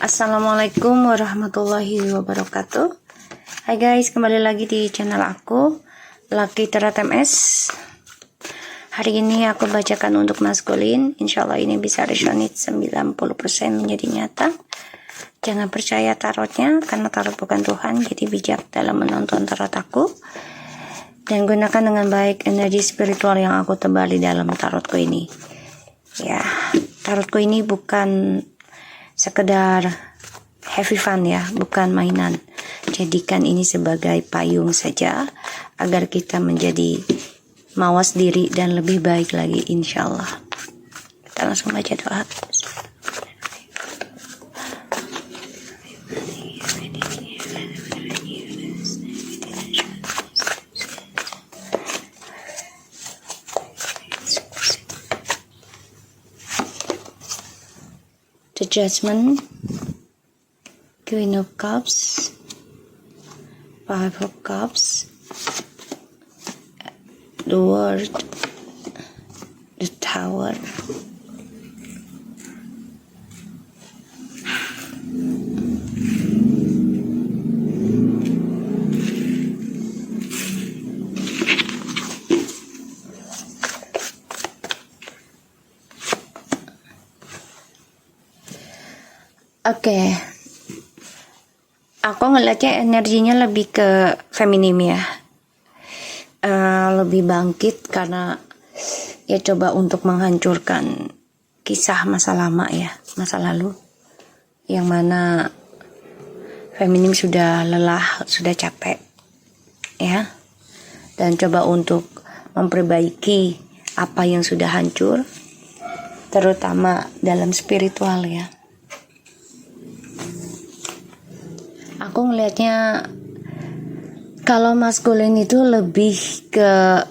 Assalamualaikum warahmatullahi wabarakatuh. Hai guys, kembali lagi di channel aku, Lucky Terat MS. Hari ini aku bacakan untuk maskulin. Insya Allah ini bisa resonate 90% menjadi nyata. Jangan percaya tarotnya, karena tarot bukan Tuhan. Jadi bijak dalam menonton tarot aku. Dan gunakan dengan baik energi spiritual yang aku tebar di dalam tarotku ini. Ya, tarotku ini bukan sekedar happy fun ya, bukan mainan. Jadikan ini sebagai payung saja agar kita menjadi mawas diri dan lebih baik lagi, insya Allah. Kita langsung baca doa. The Judgment, Queen of Cups, Five of Cups, the World, the Tower, Oke, aku ngeliatnya energinya lebih ke feminim ya, lebih bangkit karena ya coba untuk menghancurkan kisah masa lama ya, masa lalu, yang mana feminim sudah lelah, sudah capek ya, dan coba untuk memperbaiki apa yang sudah hancur, terutama dalam spiritual ya. Aku ngelihatnya kalau maskulin itu lebih ke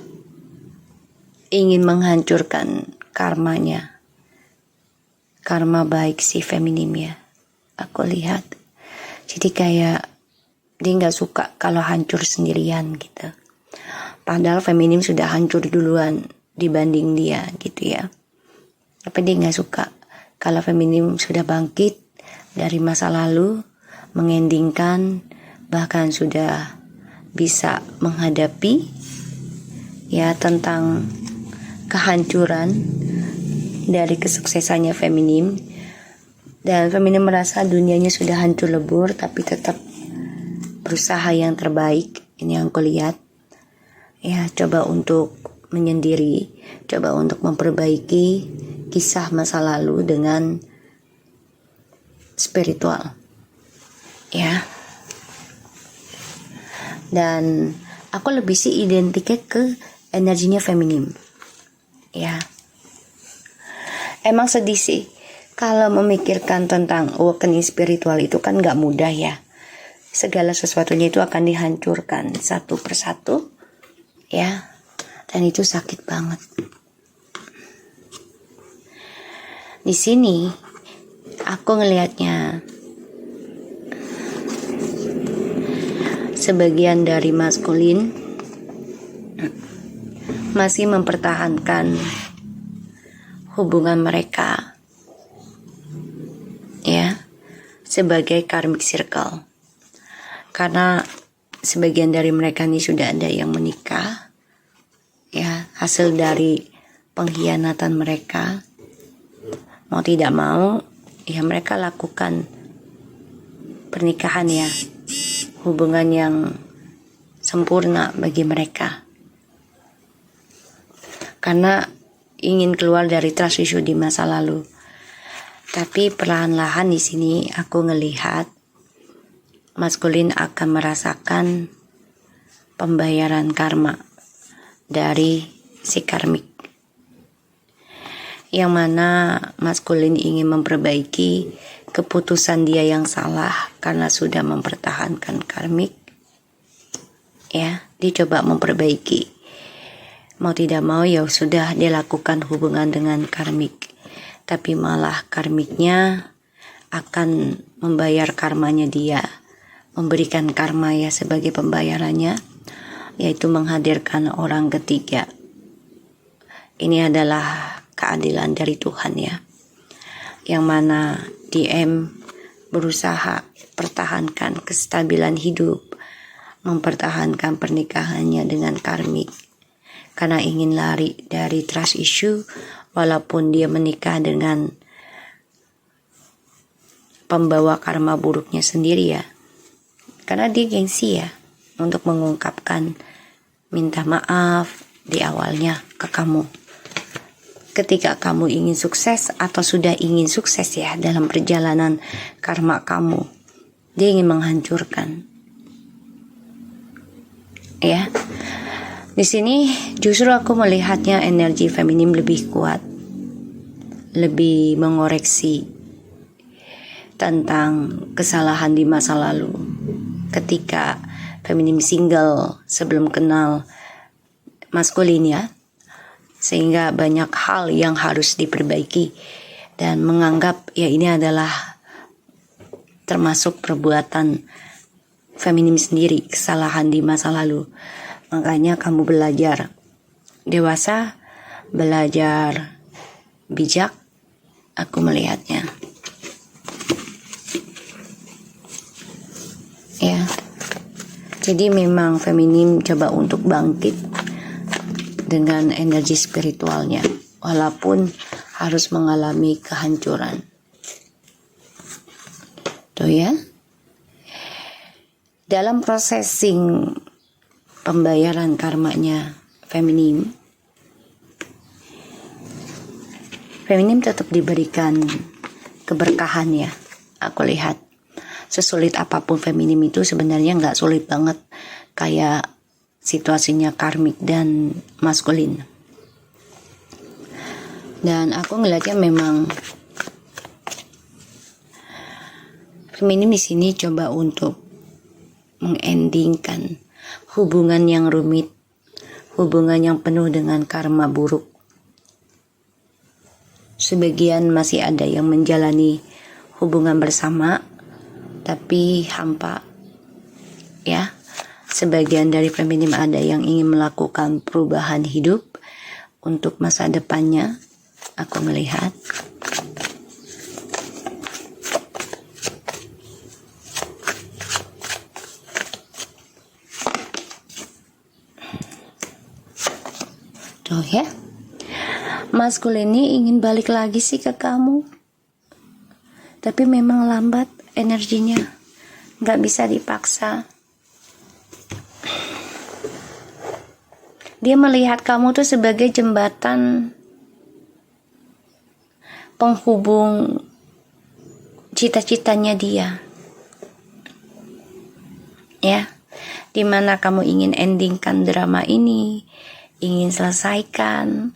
ingin menghancurkan karmanya, karma baik si feminim ya. Aku lihat, jadi kayak dia nggak suka kalau hancur sendirian gitu. Padahal feminim sudah hancur duluan dibanding dia gitu ya. Tapi dia nggak suka kalau feminim sudah bangkit dari masa lalu, mengendingkan, bahkan sudah bisa menghadapi ya tentang kehancuran dari kesuksesannya feminim, dan feminim merasa dunianya sudah hancur lebur tapi tetap berusaha yang terbaik. Ini yang aku lihat ya, coba untuk menyendiri, coba untuk memperbaiki kisah masa lalu dengan spiritual ya. Dan aku lebih sih identiknya ke energinya feminim ya. Emang sedih sih kalau memikirkan tentang awakening spiritual itu kan gak mudah ya. Segala sesuatunya itu akan dihancurkan satu persatu ya, dan itu sakit banget. Di sini aku ngelihatnya sebagian dari maskulin masih mempertahankan hubungan mereka ya sebagai karmic circle, karena sebagian dari mereka ini sudah ada yang menikah ya, hasil dari pengkhianatan mereka. Mau tidak mau ya mereka lakukan pernikahan ya, hubungan yang sempurna bagi mereka, karena ingin keluar dari trust issue di masa lalu. Tapi perlahan-lahan di sini aku ngelihat maskulin akan merasakan pembayaran karma dari si karmik, yang mana maskulin ingin memperbaiki keputusan dia yang salah karena sudah mempertahankan karmik ya. Dia coba memperbaiki, mau tidak mau ya sudah dia lakukan hubungan dengan karmik, tapi malah karmiknya akan membayar karmanya dia, memberikan karma ya sebagai pembayarannya, yaitu menghadirkan orang ketiga. Ini adalah keadilan dari Tuhan ya, yang mana DM berusaha pertahankan kestabilan hidup, mempertahankan pernikahannya dengan karmik, karena ingin lari dari trust issue walaupun dia menikah dengan pembawa karma buruknya sendiri ya. Karena dia gengsi ya untuk mengungkapkan minta maaf di awalnya ke kamu. Ketika kamu ingin sukses atau sudah ingin sukses ya dalam perjalanan karma kamu, dia ingin menghancurkan. Ya. Di sini justru aku melihatnya energi feminim lebih kuat. Lebih mengoreksi tentang kesalahan di masa lalu. Ketika feminim single sebelum kenal maskulin ya. Sehingga banyak hal yang harus diperbaiki dan menganggap ya ini adalah termasuk perbuatan feminim sendiri, kesalahan di masa lalu. Makanya kamu belajar dewasa, belajar bijak, aku melihatnya. Ya. Jadi memang feminim coba untuk bangkit dengan energi spiritualnya, walaupun harus mengalami kehancuran. Tuh ya. Dalam processing pembayaran karmanya feminim tetap diberikan keberkahan ya. Aku lihat sesulit apapun feminim itu sebenarnya nggak sulit banget kayak situasinya karmik dan maskulin. Dan aku ngelihatnya memang feminim di sini coba untuk mengendingkan hubungan yang rumit, hubungan yang penuh dengan karma buruk. Sebagian masih ada yang menjalani hubungan bersama tapi hampa. Ya. Sebagian dari feminim ada yang ingin melakukan perubahan hidup untuk masa depannya. Aku melihat. Tuh ya. Maskulin ini ingin balik lagi sih ke kamu. Tapi memang lambat energinya. Gak bisa dipaksa. Dia melihat kamu tuh sebagai jembatan penghubung cita-citanya dia. Ya, dimana kamu ingin endingkan drama ini, ingin selesaikan.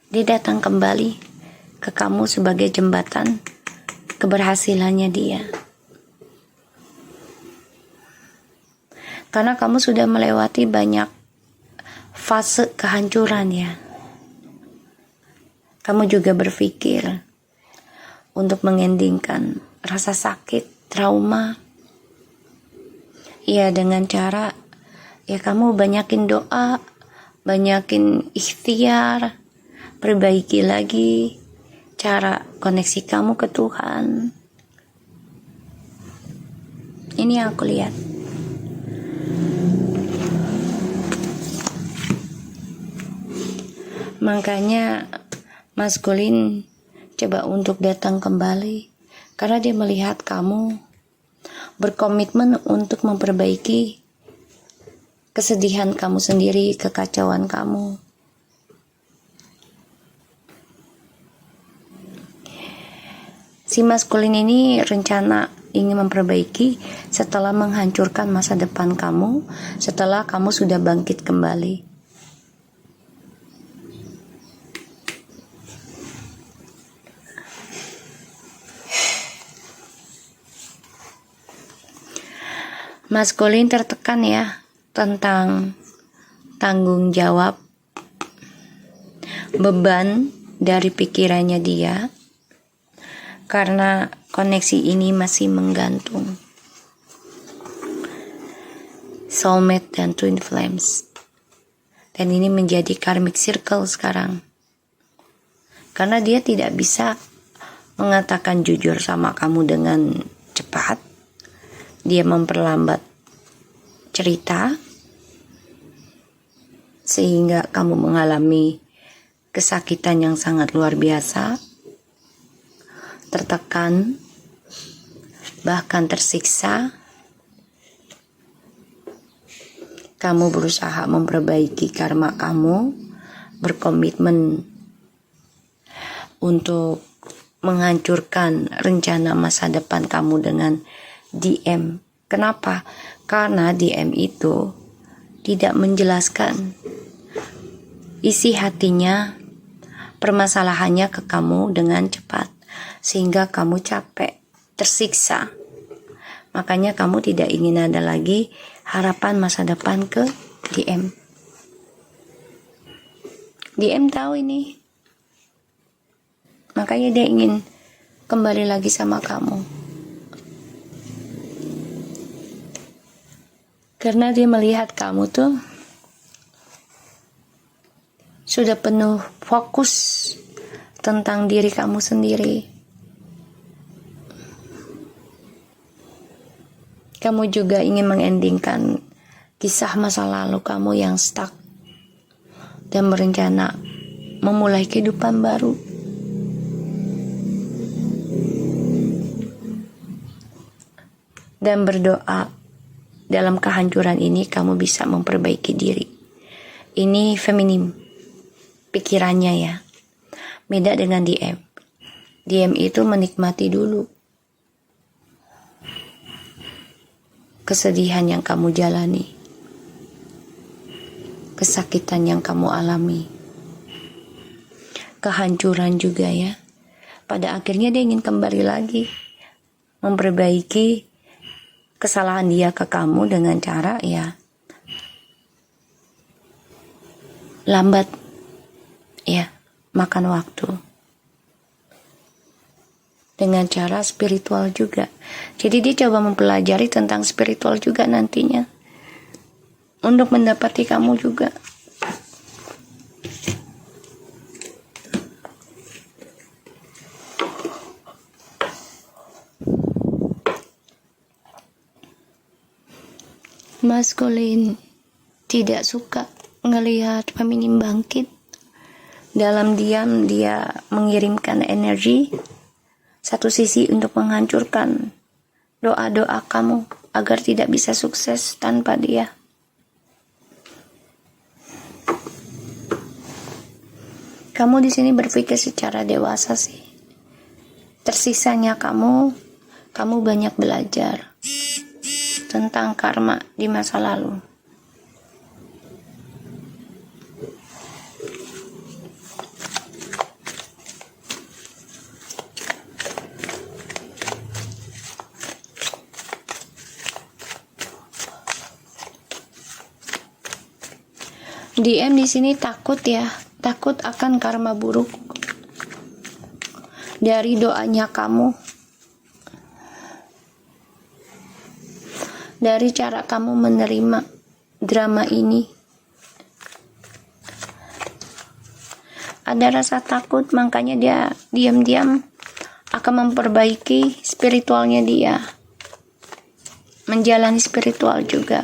Dia datang kembali ke kamu sebagai jembatan keberhasilannya dia. Karena kamu sudah melewati banyak fase kehancuran ya. Kamu juga berpikir untuk mengendingkan rasa sakit, trauma. Ya dengan cara ya kamu banyakin doa, banyakin ikhtiar, perbaiki lagi cara koneksi kamu ke Tuhan. Ini yang aku lihat. Makanya maskulin coba untuk datang kembali karena dia melihat kamu berkomitmen untuk memperbaiki kesedihan kamu sendiri, kekacauan kamu. Si maskulin ini rencana ingin memperbaiki setelah menghancurkan masa depan kamu, setelah kamu sudah bangkit kembali. Maskulin tertekan ya tentang tanggung jawab, beban dari pikirannya dia karena koneksi ini masih menggantung. Soulmate dan twin flames. Dan ini menjadi karmic circle sekarang. Karena dia tidak bisa mengatakan jujur sama kamu dengan cepat. Dia memperlambat cerita sehingga kamu mengalami kesakitan yang sangat luar biasa, tertekan, bahkan tersiksa. Kamu berusaha memperbaiki karma kamu, berkomitmen untuk menghancurkan rencana masa depan kamu dengan DM. Kenapa? Karena DM itu tidak menjelaskan isi hatinya, permasalahannya ke kamu dengan cepat, sehingga kamu capek, tersiksa. Makanya kamu tidak ingin ada lagi harapan masa depan ke DM. DM tahu ini. Makanya dia ingin kembali lagi sama kamu. Karena dia melihat kamu tuh sudah penuh fokus tentang diri kamu sendiri. Kamu juga ingin mengendingkan kisah masa lalu kamu yang stuck dan berencana memulai kehidupan baru. Dan berdoa dalam kehancuran ini kamu bisa memperbaiki diri. Ini feminim pikirannya ya. Beda dengan DM. DM itu menikmati dulu kesedihan yang kamu jalani, kesakitan yang kamu alami, kehancuran juga ya. Pada akhirnya dia ingin kembali lagi memperbaiki kesalahan dia ke kamu dengan cara ya lambat ya, makan waktu, dengan cara spiritual juga. Jadi dia coba mempelajari tentang spiritual juga nantinya untuk mendapati kamu juga. Maskulin tidak suka ngelihat feminim bangkit. Dalam diam dia mengirimkan energi satu sisi untuk menghancurkan doa-doa kamu agar tidak bisa sukses tanpa dia. Kamu di sini berpikir secara dewasa sih. Tersisanya kamu banyak belajar tentang karma di masa lalu. DM di sini takut ya, takut akan karma buruk dari doanya kamu, dari cara kamu menerima drama ini. Ada rasa takut, makanya dia diam-diam akan memperbaiki spiritualnya dia, menjalani spiritual juga.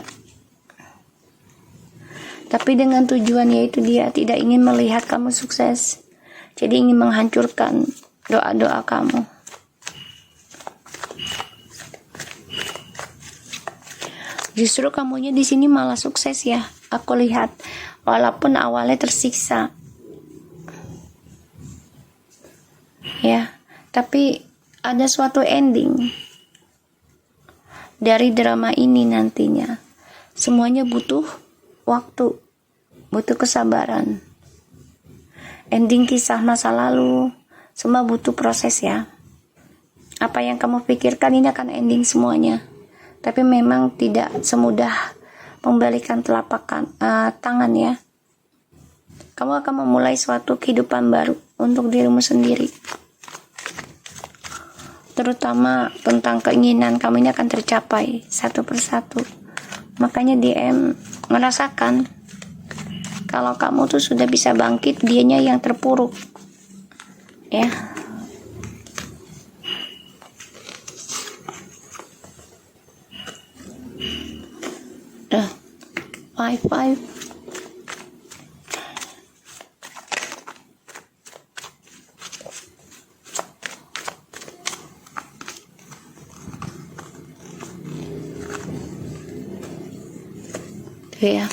Tapi dengan tujuan yaitu dia tidak ingin melihat kamu sukses. Jadi ingin menghancurkan doa-doa kamu. Justru kamunya di sini malah sukses ya. Aku lihat walaupun awalnya tersiksa. Ya, tapi ada suatu ending dari drama ini nantinya. Semuanya butuh waktu, butuh kesabaran. Ending kisah masa lalu semua butuh proses ya. Apa yang kamu pikirkan ini akan ending semuanya, tapi memang tidak semudah membalikan telapak tangan ya. Kamu akan memulai suatu kehidupan baru untuk dirimu sendiri, terutama tentang keinginan kamu ini akan tercapai satu persatu. Makanya DM merasakan kalau kamu tuh sudah bisa bangkit, dianya yang terpuruk ya. 5. Tuh ya.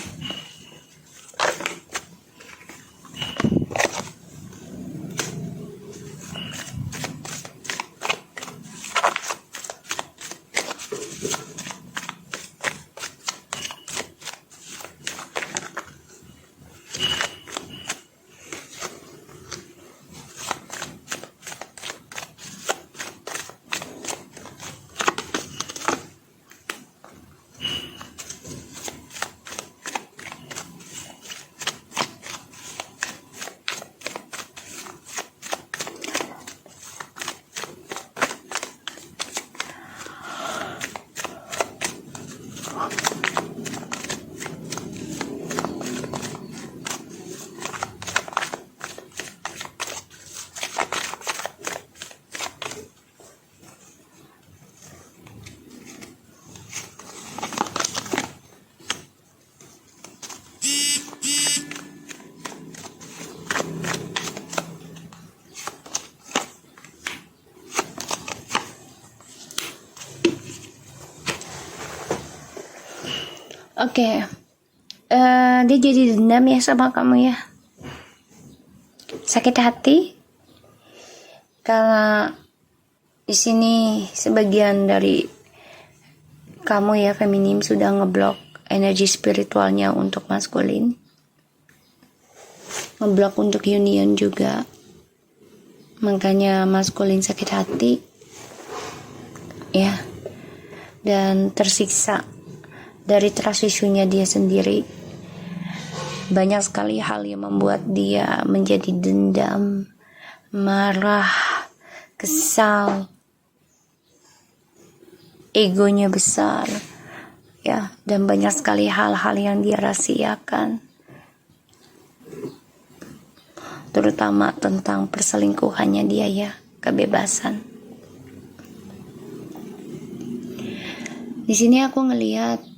Oke. Dia jadi dendam ya sama kamu ya. Sakit hati karena di sini sebagian dari kamu ya feminim sudah ngeblok energi spiritualnya untuk maskulin, ngeblok untuk union juga, makanya maskulin sakit hati ya, dan tersiksa dari trust issue-nya dia sendiri. Banyak sekali hal yang membuat dia menjadi dendam, marah, kesal, egonya besar ya, dan banyak sekali hal-hal yang dia rahasiakan, terutama tentang perselingkuhannya dia ya, kebebasan. Di sini aku ngelihat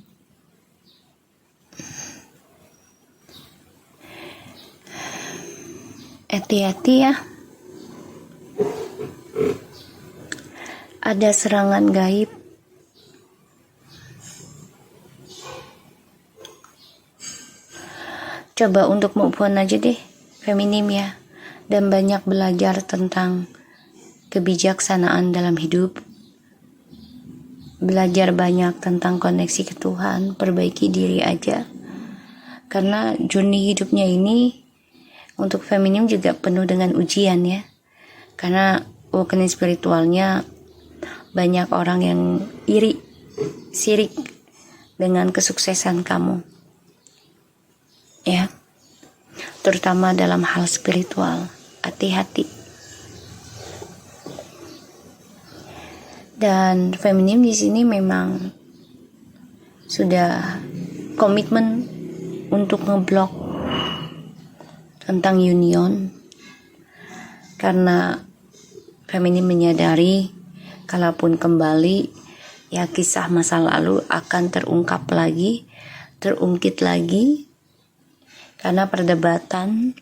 hati-hati ya, ada serangan gaib. Coba untuk move on aja deh feminim ya, dan banyak belajar tentang kebijaksanaan dalam hidup, belajar banyak tentang koneksi ke Tuhan, perbaiki diri aja, karena journey hidupnya ini untuk feminim juga penuh dengan ujian ya, karena awakening spiritualnya banyak orang yang iri, sirik dengan kesuksesan kamu ya, terutama dalam hal spiritual. Hati-hati. Dan feminim di sini memang sudah komitmen untuk ngeblok tentang union, karena feminim menyadari kalaupun kembali ya, kisah masa lalu akan terungkap lagi, terungkit lagi, karena perdebatan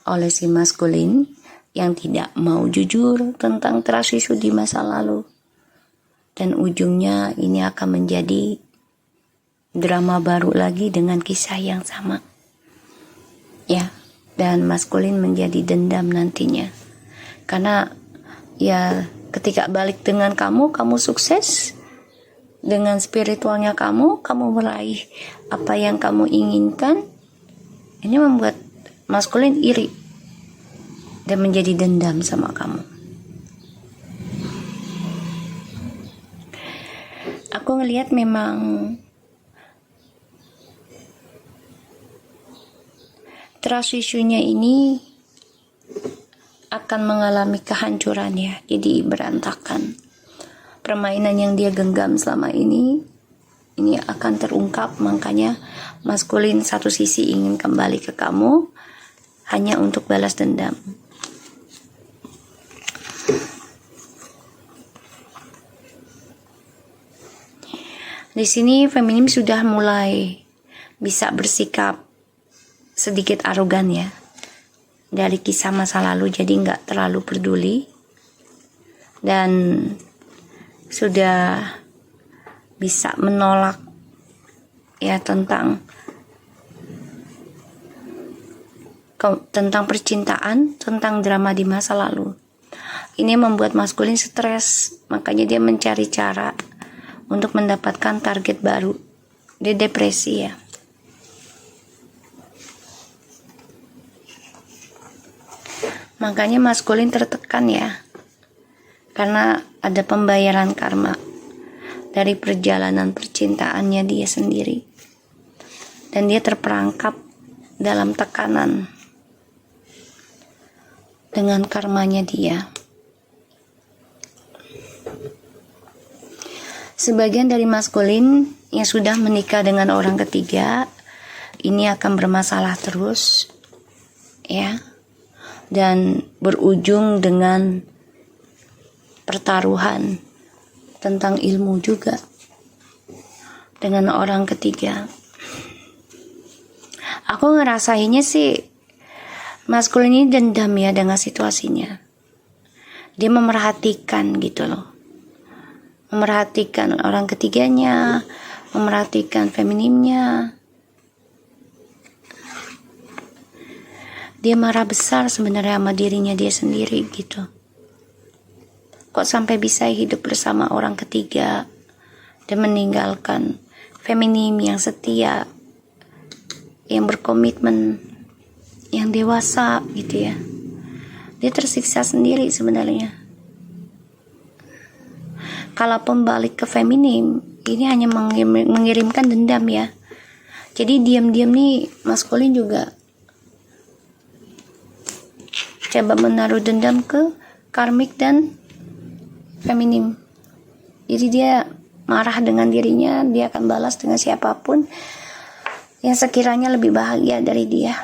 oleh si maskulin yang tidak mau jujur tentang trust issue di masa lalu, dan ujungnya ini akan menjadi drama baru lagi dengan kisah yang sama ya, dan maskulin menjadi dendam nantinya, karena ya ketika balik dengan kamu sukses dengan spiritualnya kamu meraih apa yang kamu inginkan. Ini membuat maskulin iri dan menjadi dendam sama kamu. Aku ngelihat memang trust issue-nya ini akan mengalami kehancuran ya, jadi berantakan. Permainan yang dia genggam selama ini akan terungkap, makanya maskulin satu sisi ingin kembali ke kamu hanya untuk balas dendam. Di sini feminim sudah mulai bisa bersikap sedikit arogan ya dari kisah masa lalu, jadi nggak terlalu peduli dan sudah bisa menolak ya tentang percintaan, tentang drama di masa lalu. Ini membuat maskulin stres, makanya dia mencari cara untuk mendapatkan target baru. Dia depresi ya. Makanya maskulin tertekan ya, karena ada pembayaran karma dari perjalanan percintaannya dia sendiri, dan dia terperangkap dalam tekanan dengan karmanya dia. Sebagian dari maskulin yang sudah menikah dengan orang ketiga ini akan bermasalah terus ya, dan berujung dengan pertaruhan tentang ilmu juga dengan orang ketiga. Aku ngerasainnya sih maskulin ini dendam ya dengan situasinya. Dia memerhatikan gitu loh, memerhatikan orang ketiganya, memerhatikan feminimnya. Dia marah besar sebenarnya sama dirinya dia sendiri gitu. Kok sampai bisa hidup bersama orang ketiga dan meninggalkan feminim yang setia, yang berkomitmen, yang dewasa gitu ya. Dia tersiksa sendiri sebenarnya. Kalaupun balik ke feminim, ini hanya mengirimkan dendam ya. Jadi diam-diam nih maskulin juga coba menaruh dendam ke karmik dan feminim. Jadi dia marah dengan dirinya, dia akan balas dengan siapapun yang sekiranya lebih bahagia dari dia.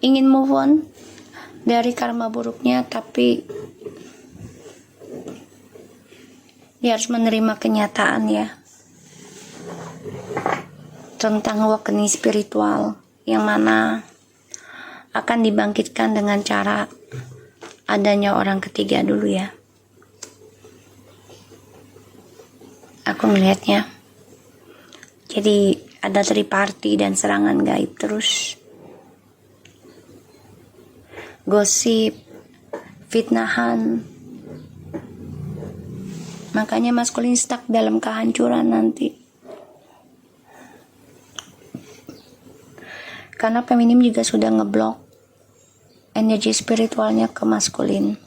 Ingin move on dari karma buruknya, tapi dia harus menerima kenyataan ya tentang awakening spiritual yang mana akan dibangkitkan dengan cara adanya orang ketiga dulu ya. Aku melihatnya jadi ada triparty dan serangan gaib terus, gosip, fitnahan. Makanya maskulin stuck dalam kehancuran nanti, karena feminim juga sudah ngeblok energi spiritualnya ke maskulin.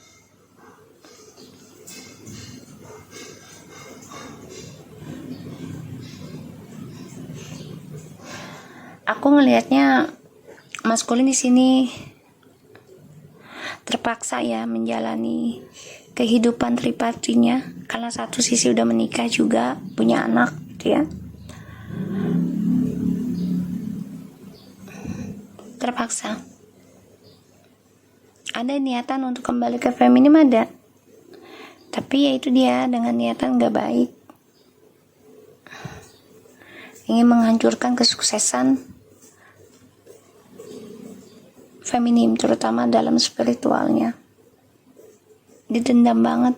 Aku ngelihatnya maskulin di sini terpaksa ya menjalani kehidupan tripartinya, karena satu sisi udah menikah juga, punya anak gitu ya. Terpaksa. Ada niatan untuk kembali ke feminim, ada, tapi ya itu dia dengan niatan gak baik, ingin menghancurkan kesuksesan feminim, terutama dalam spiritualnya. Didendam banget.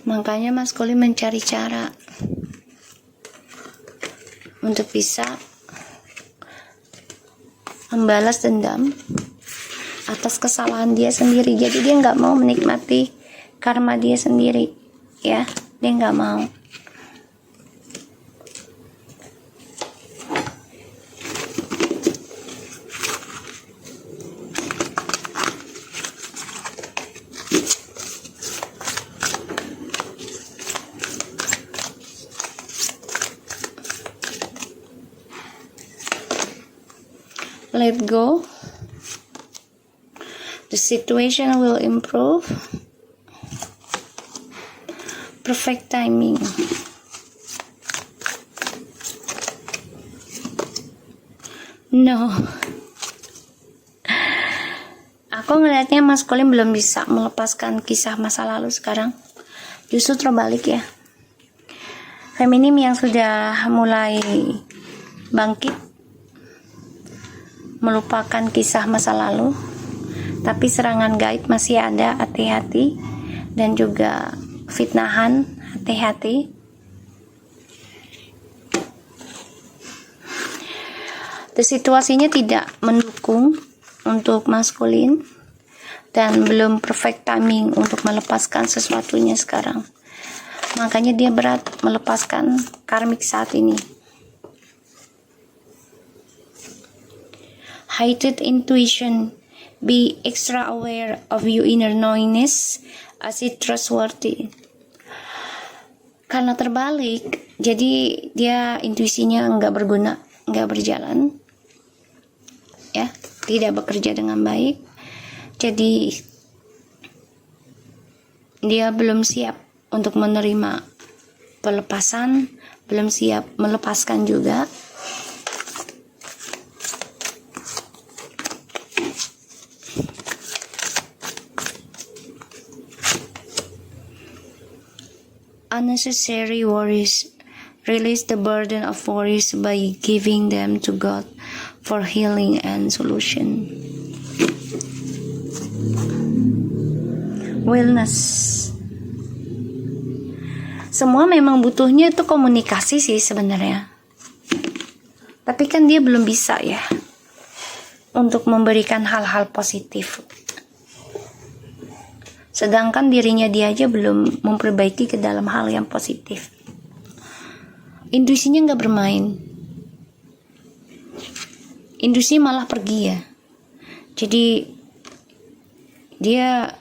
Makanya maskulin mencari cara untuk bisa membalas dendam atas kesalahan dia sendiri. Jadi dia nggak mau menikmati karma dia sendiri ya, dia nggak mau. Let go. The situation will improve. Perfect timing. No. Aku ngelihatnya Mas Colin belum bisa melepaskan kisah masa lalu sekarang. Justru terbalik ya. Feminim yang sudah mulai bangkit, melupakan kisah masa lalu, tapi serangan gaib masih ada, hati-hati. Dan juga fitnahan, hati-hati. Situasinya tidak mendukung untuk maskulin dan belum perfect timing untuk melepaskan sesuatunya sekarang. Makanya dia berat melepaskan karmik saat ini. Heightened intuition, be extra aware of your inner knowingness as it trustworthy. Karena terbalik, jadi dia intuisinya nggak berguna, nggak berjalan, ya, tidak bekerja dengan baik. Jadi dia belum siap untuk menerima pelepasan, belum siap melepaskan juga. Unnecessary worries. Release the burden of worries by giving them to God for healing and solution. Wellness. Semua memang butuhnya itu komunikasi sih sebenarnya. Tapi kan dia belum bisa ya untuk memberikan hal-hal positif. Sedangkan dirinya dia aja belum memperbaiki ke dalam hal yang positif. Intuisinya nggak bermain. Intuisi malah pergi ya. Jadi dia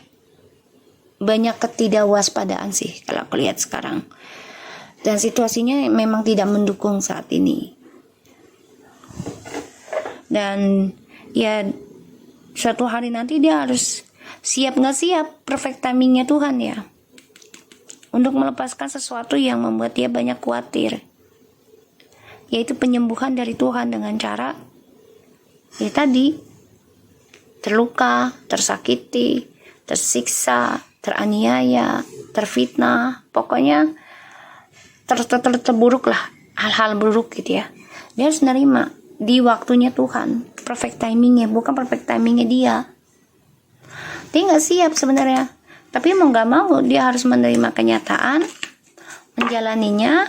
banyak ketidakWaspadaan sih kalau aku lihat sekarang. Dan situasinya memang tidak mendukung saat ini. Dan ya suatu hari nanti dia harus siap nggak siap, perfect timingnya Tuhan ya, untuk melepaskan sesuatu yang membuat dia banyak khawatir, yaitu penyembuhan dari Tuhan dengan cara ya tadi, terluka, tersakiti, tersiksa, teraniaya, terfitnah, pokoknya terburuk lah, hal-hal buruk gitu ya. Dia harus nerima di waktunya Tuhan, perfect timingnya, bukan perfect timingnya dia. Dia nggak siap sebenarnya, tapi mau nggak mau dia harus menerima kenyataan, menjalaninya.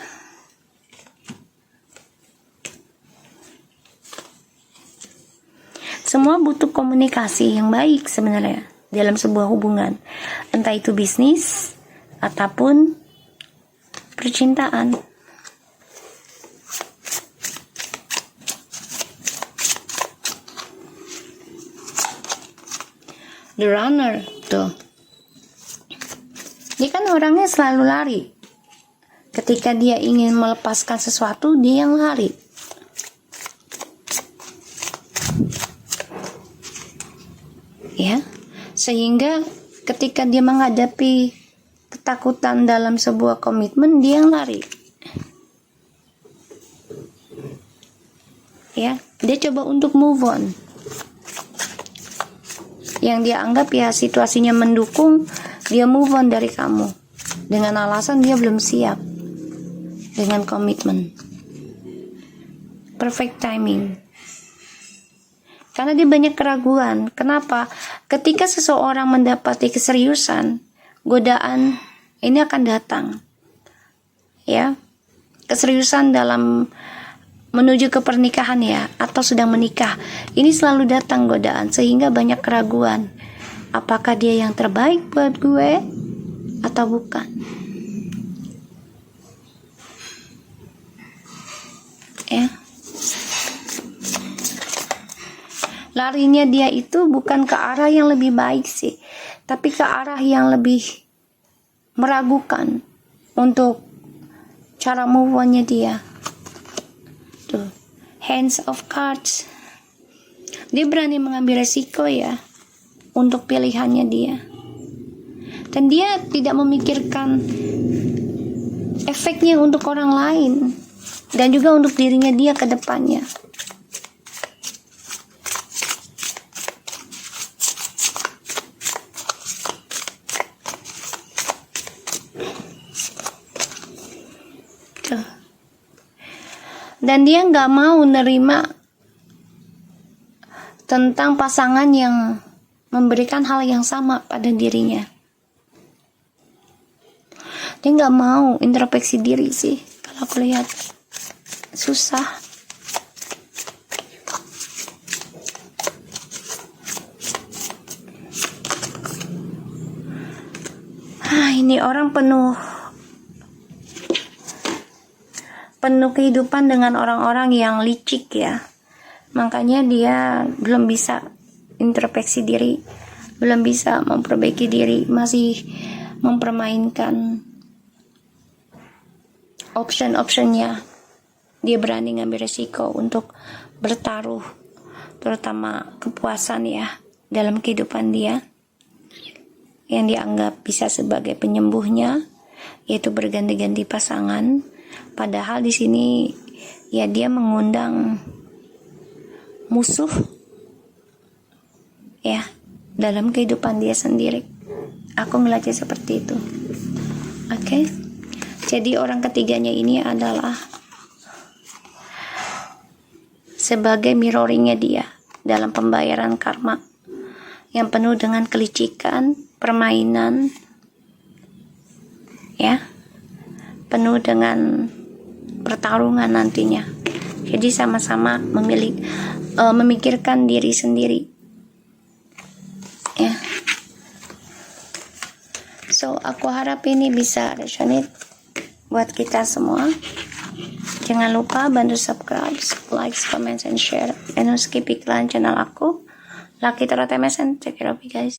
Semua butuh komunikasi yang baik sebenarnya dalam sebuah hubungan, entah itu bisnis ataupun percintaan. The runner tuh, dia kan orangnya selalu lari. Ketika dia ingin melepaskan sesuatu, dia yang lari. Ya, sehingga ketika dia menghadapi ketakutan dalam sebuah komitmen, dia yang lari. Ya, dia coba untuk move on. Yang dia anggap ya situasinya mendukung, dia move on dari kamu dengan alasan dia belum siap dengan komitmen. Perfect timing. Karena dia banyak keraguan. Kenapa? Ketika seseorang mendapati keseriusan, godaan ini akan datang. Ya. Keseriusan dalam menuju ke pernikahan ya, atau sedang menikah, ini selalu datang godaan, sehingga banyak keraguan. Apakah dia yang terbaik buat gue atau bukan? Ya. Larinya dia itu bukan ke arah yang lebih baik sih, tapi ke arah yang lebih meragukan untuk cara move on-nya dia. Tuh, hands of cards. Dia berani mengambil resiko ya untuk pilihannya dia. Dan dia tidak memikirkan efeknya untuk orang lain dan juga untuk dirinya dia ke depannya. Dan dia nggak mau nerima tentang pasangan yang memberikan hal yang sama pada dirinya. Dia nggak mau introspeksi diri sih. Kalau aku lihat susah. Ini orang penuh kehidupan dengan orang-orang yang licik ya. Makanya dia belum bisa introspeksi diri, belum bisa memperbaiki diri, masih mempermainkan option-optionnya. Dia berani ngambil resiko untuk bertaruh, terutama kepuasan ya dalam kehidupan dia, yang dianggap bisa sebagai penyembuhnya, yaitu berganti-ganti pasangan. Padahal di sini ya dia mengundang musuh ya dalam kehidupan dia sendiri. Aku ngeliatnya seperti itu. Oke. Jadi orang ketiganya ini adalah sebagai mirroringnya dia dalam pembayaran karma yang penuh dengan kelicikan, permainan, ya, penuh dengan pertarungan nantinya. Jadi sama-sama memikirkan diri sendiri, ya. So aku harap ini bisa resonate buat kita semua. Jangan lupa bantu subscribe, like, comment, and share. And skip iklan channel aku. Lucky Tarot MSN. Take care of you guys.